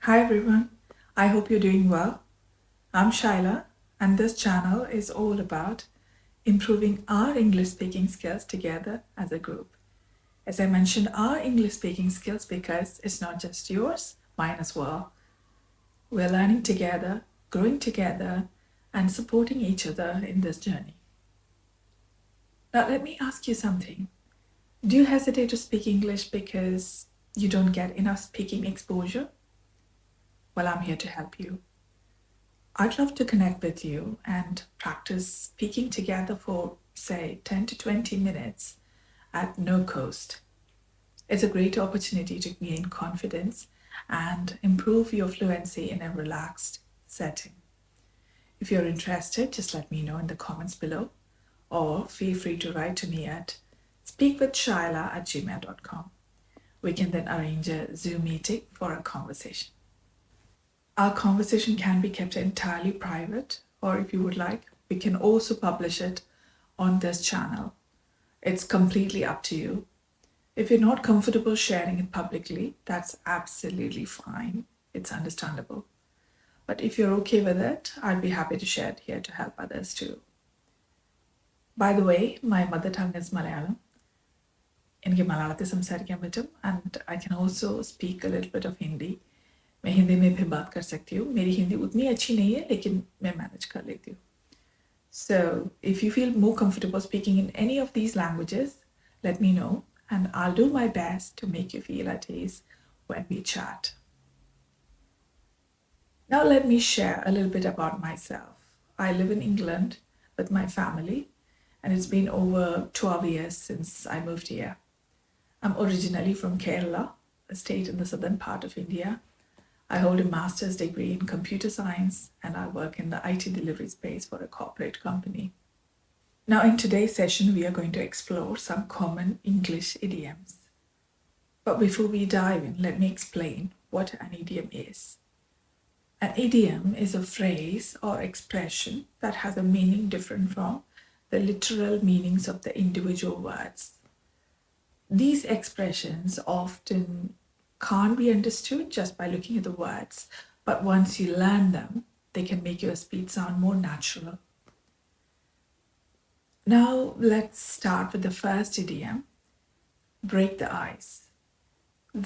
Hi everyone, I hope you're doing well. I'm Shyla, and this channel is all about improving our English speaking skills together as a group. As I mentioned, our English speaking skills because it's not just yours, mine as well. We're learning together, growing together, and supporting each other in this journey. Now, let me ask you something. Do you hesitate to speak English because you don't get enough speaking exposure? Well, I'm here to help you. I'd love to connect with you and practice speaking together for, say, 10 to 20 minutes at no cost. It's a great opportunity to gain confidence and improve your fluency in a relaxed setting. If you're interested, just let me know in the comments below, or feel free to write to me at speakwithshyla@gmail.com. We can then arrange a Zoom meeting for a conversation. Our conversation can be kept entirely private, or if you would like, we can also publish it on this channel. It's completely up to you. If you're not comfortable sharing it publicly, that's absolutely fine. It's understandable. But if you're okay with it, I'd be happy to share it here to help others too. By the way, my mother tongue is Malayalam. എനിക്ക് മലയാളത്തിൽ സംസാരിക്കാൻ പറ്റും, and I can also speak a little bit of Hindi. मैं हिंदी में भी बात कर सकती हूँ. मेरी हिंदी उतनी अच्छी नहीं है, लेकिन मैं मैनेज कर लेती हूँ. So, if you feel more comfortable speaking in any of these languages, let me know, and I'll do my best to make you feel at ease when we chat. Now, let me share a little bit about myself. I live in England with my family, and it's been over 12 years since I moved here. I'm originally from Kerala, a state in the southern part of India. I hold a master's degree in computer science, and I work in the IT delivery space for a corporate company. Now, in today's session, we are going to explore some common English idioms. But before we dive in, let me explain what an idiom is. An idiom is a phrase or expression that has a meaning different from the literal meanings of the individual words. These expressions often can't be understood just by looking at the words, but once you learn them, they can make your speech sound more natural. Now, let's start with the first idiom, break the ice.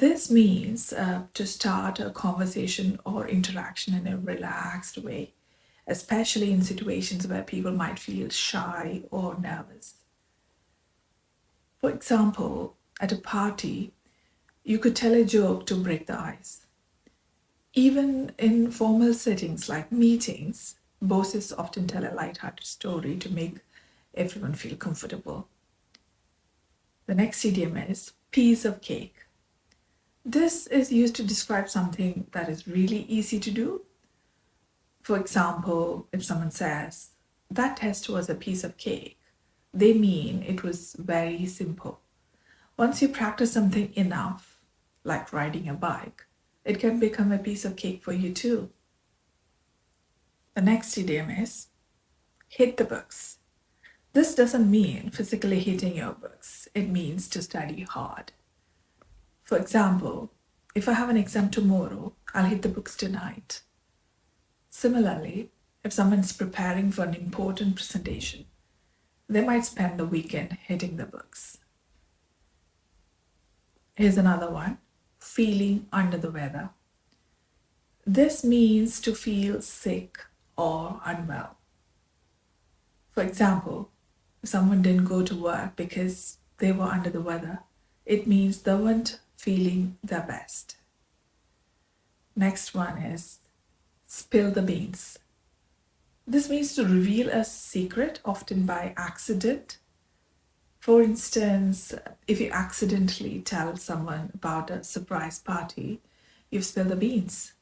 This means to start a conversation or interaction in a relaxed way, especially in situations where people might feel shy or nervous. For example, at a party, you could tell a joke to break the ice. Even in formal settings like meetings, bosses often tell a light-hearted story to make everyone feel comfortable. The next idiom is piece of cake. This is used to describe something that is really easy to do. For example, if someone says, that test was a piece of cake, they mean it was very simple. Once you practice something enough, like riding a bike, it can become a piece of cake for you too. The next idiom is hit the books. This doesn't mean physically hitting your books. It means to study hard. For example, if I have an exam tomorrow, I'll hit the books tonight. Similarly, if someone's preparing for an important presentation, they might spend the weekend hitting the books. Here's another one, feeling under the weather. This means to feel sick or unwell. For example, if someone didn't go to work because they were under the weather, it means they weren't feeling their best. Next one is spill the beans. This means to reveal a secret, often by accident. For instance, if you accidentally tell someone about a surprise party, you've spilled the beans.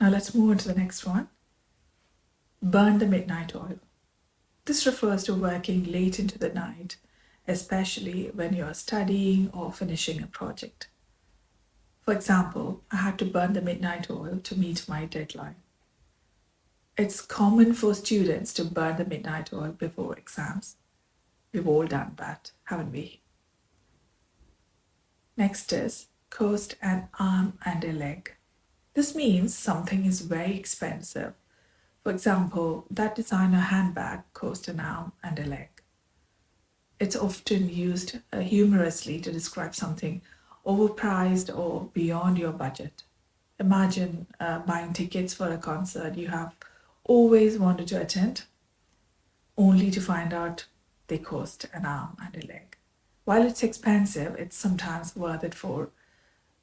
Now let's move on to the next one. Burn the midnight oil. This refers to working late into the night, especially when you're studying or finishing a project. For example, I had to burn the midnight oil to meet my deadline. It's common for students to burn the midnight oil before exams. We've all done that, haven't we? Next is cost an arm and a leg. This means something is very expensive. For example, that designer handbag cost an arm and a leg. It's often used humorously to describe something overpriced or beyond your budget. Imagine buying tickets for a concert you have always wanted to attend, only to find out they cost an arm and a leg. While it's expensive, it's sometimes worth it for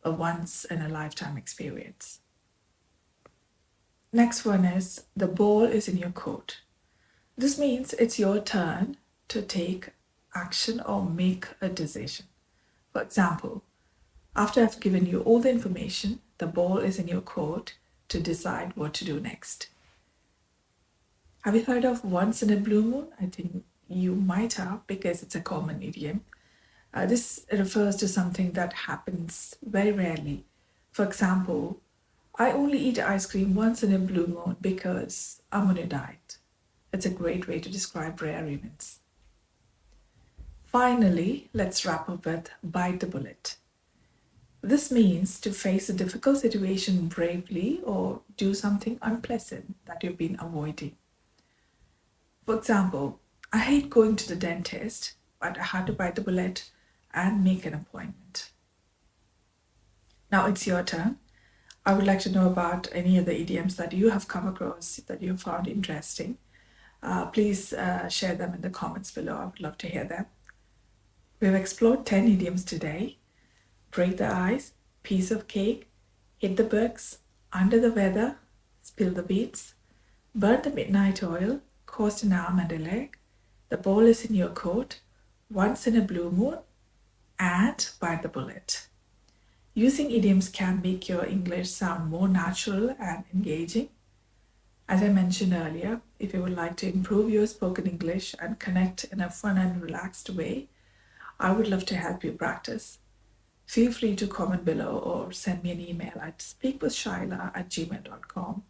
a once in a lifetime experience. Next one is the ball is in your court. This means it's your turn to take action or make a decision. For example, after I've given you all the information, the ball is in your court to decide what to do next. Have you heard of once in a blue moon? I think you might have, because it's a common idiom. This refers to something that happens very rarely. For example, I only eat ice cream once in a blue moon because I'm on a diet. It's a great way to describe rare events. Finally, let's wrap up with bite the bullet. This means to face a difficult situation bravely or do something unpleasant that you've been avoiding. For example, I hate going to the dentist, but I had to bite the bullet and make an appointment. Now it's your turn. I would like to know about any of the idioms that you have come across that you found interesting. Please share them in the comments below. I would love to hear them. We've explored 10 idioms today. Break the ice, piece of cake, hit the books, under the weather, spill the beans, burn the midnight oil, cost an arm and a leg, the ball is in your court, once in a blue moon, and bite the bullet. Using idioms can make your English sound more natural and engaging. As I mentioned earlier, if you would like to improve your spoken English and connect in a fun and relaxed way, I would love to help you practice. Feel free to comment below or send me an email at speakwithshyla@gmail.com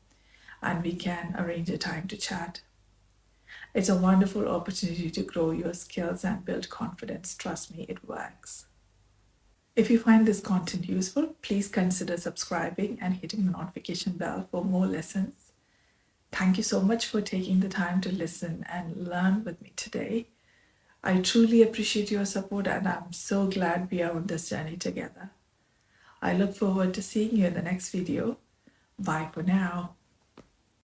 and we can arrange a time to chat. It's a wonderful opportunity to grow your skills and build confidence. Trust me, it works. If you find this content useful, please consider subscribing and hitting the notification bell for more lessons. Thank you so much for taking the time to listen and learn with me today. I truly appreciate your support and I'm so glad we are on this journey together. I look forward to seeing you in the next video. Bye for now.